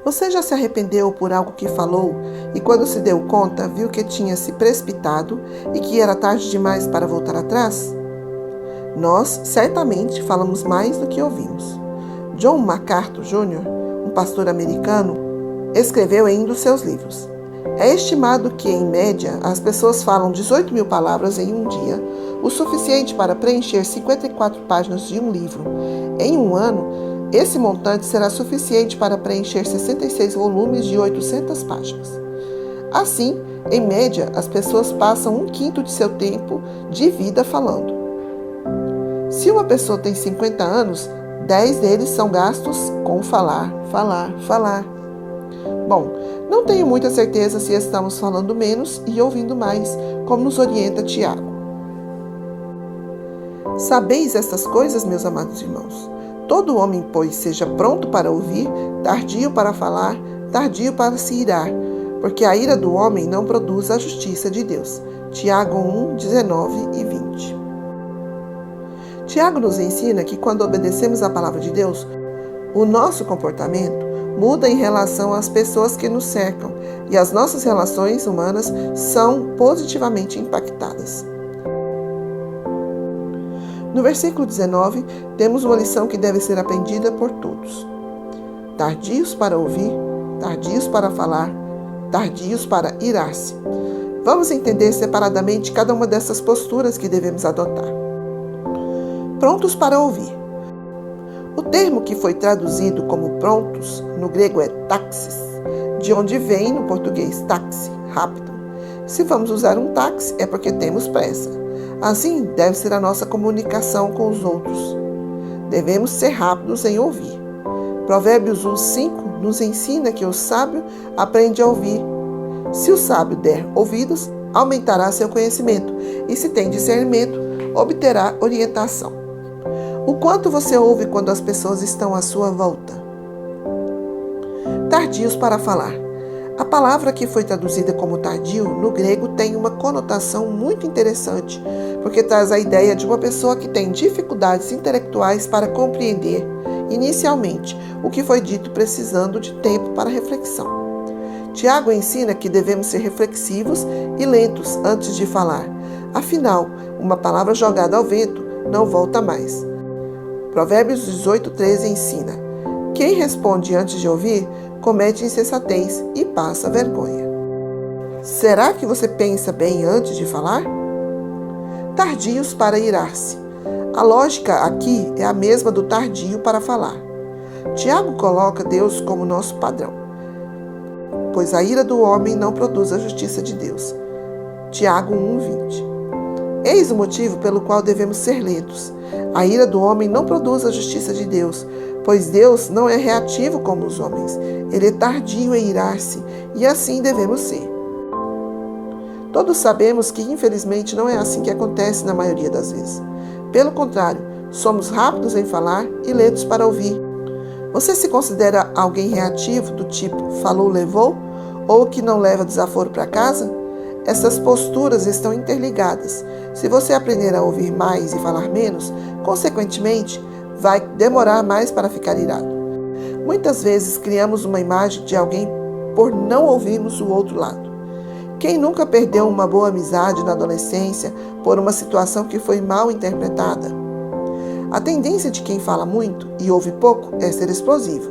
Você já se arrependeu por algo que falou e quando se deu conta, viu que tinha se precipitado e que era tarde demais para voltar atrás? Nós, certamente, falamos mais do que ouvimos. John MacArthur Jr., um pastor americano, escreveu em um dos seus livros: é estimado que, em média, as pessoas falam 18.000 palavras em um dia, o suficiente para preencher 54 páginas de um livro. Em um ano, esse montante será suficiente para preencher 66 volumes de 800 páginas. Assim, em média, as pessoas passam 1/5 de seu tempo de vida falando. Se uma pessoa tem 50 anos, 10 deles são gastos com falar. Bom, não tenho muita certeza se estamos falando menos e ouvindo mais, como nos orienta Tiago. Sabeis estas coisas, meus amados irmãos? Todo homem, pois, seja pronto para ouvir, tardio para falar, tardio para se irar, porque a ira do homem não produz a justiça de Deus. Tiago 1, 19 e 20. Tiago nos ensina que quando obedecemos a palavra de Deus, o nosso comportamento muda em relação às pessoas que nos cercam e as nossas relações humanas são positivamente impactadas. No versículo 19, temos uma lição que deve ser aprendida por todos. Tardios para ouvir, tardios para falar, tardios para irar-se. Vamos entender separadamente cada uma dessas posturas que devemos adotar. Prontos para ouvir. O termo que foi traduzido como prontos, no grego é taxis, de onde vem no português táxi, rápido. Se vamos usar um táxi, é porque temos pressa. Assim deve ser a nossa comunicação com os outros. Devemos ser rápidos em ouvir. Provérbios 1:5 nos ensina que o sábio aprende a ouvir. Se o sábio der ouvidos, aumentará seu conhecimento, e se tem discernimento, obterá orientação. O quanto você ouve quando as pessoas estão à sua volta? Tardios para falar. A palavra que foi traduzida como tardio, no grego, tem uma conotação muito interessante, porque traz a ideia de uma pessoa que tem dificuldades intelectuais para compreender, inicialmente, o que foi dito, precisando de tempo para reflexão. Tiago ensina que devemos ser reflexivos e lentos antes de falar. Afinal, uma palavra jogada ao vento não volta mais. Provérbios 18:13 ensina: quem responde antes de ouvir, comete insensatez e passa vergonha. Será que você pensa bem antes de falar? Tardios para irar-se. A lógica aqui é a mesma do tardio para falar. Tiago coloca Deus como nosso padrão, pois a ira do homem não produz a justiça de Deus. Tiago 1:20. Eis o motivo pelo qual devemos ser lentos. A ira do homem não produz a justiça de Deus, pois Deus não é reativo como os homens. Ele é tardio em irar-se, e assim devemos ser. Todos sabemos que, infelizmente, não é assim que acontece na maioria das vezes. Pelo contrário, somos rápidos em falar e lentos para ouvir. Você se considera alguém reativo, do tipo falou, levou, ou que não leva desaforo para casa? Essas posturas estão interligadas. Se você aprender a ouvir mais e falar menos, consequentemente, vai demorar mais para ficar irado. Muitas vezes criamos uma imagem de alguém por não ouvirmos o outro lado. Quem nunca perdeu uma boa amizade na adolescência por uma situação que foi mal interpretada? A tendência de quem fala muito e ouve pouco é ser explosivo.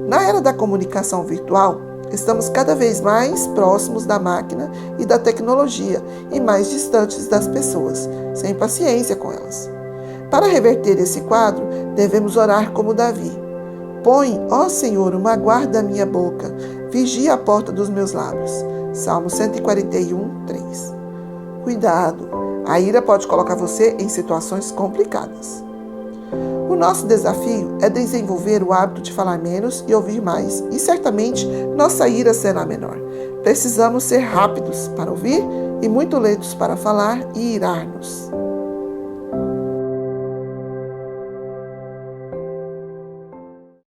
Na era da comunicação virtual, estamos cada vez mais próximos da máquina e da tecnologia e mais distantes das pessoas, sem paciência com elas. Para reverter esse quadro, devemos orar como Davi. Põe, ó Senhor, uma guarda à minha boca, vigia a porta dos meus lábios. Salmo 141:3. Cuidado, a ira pode colocar você em situações complicadas. O nosso desafio é desenvolver o hábito de falar menos e ouvir mais, e certamente nossa ira será menor. Precisamos ser rápidos para ouvir e muito lentos para falar e irar-nos.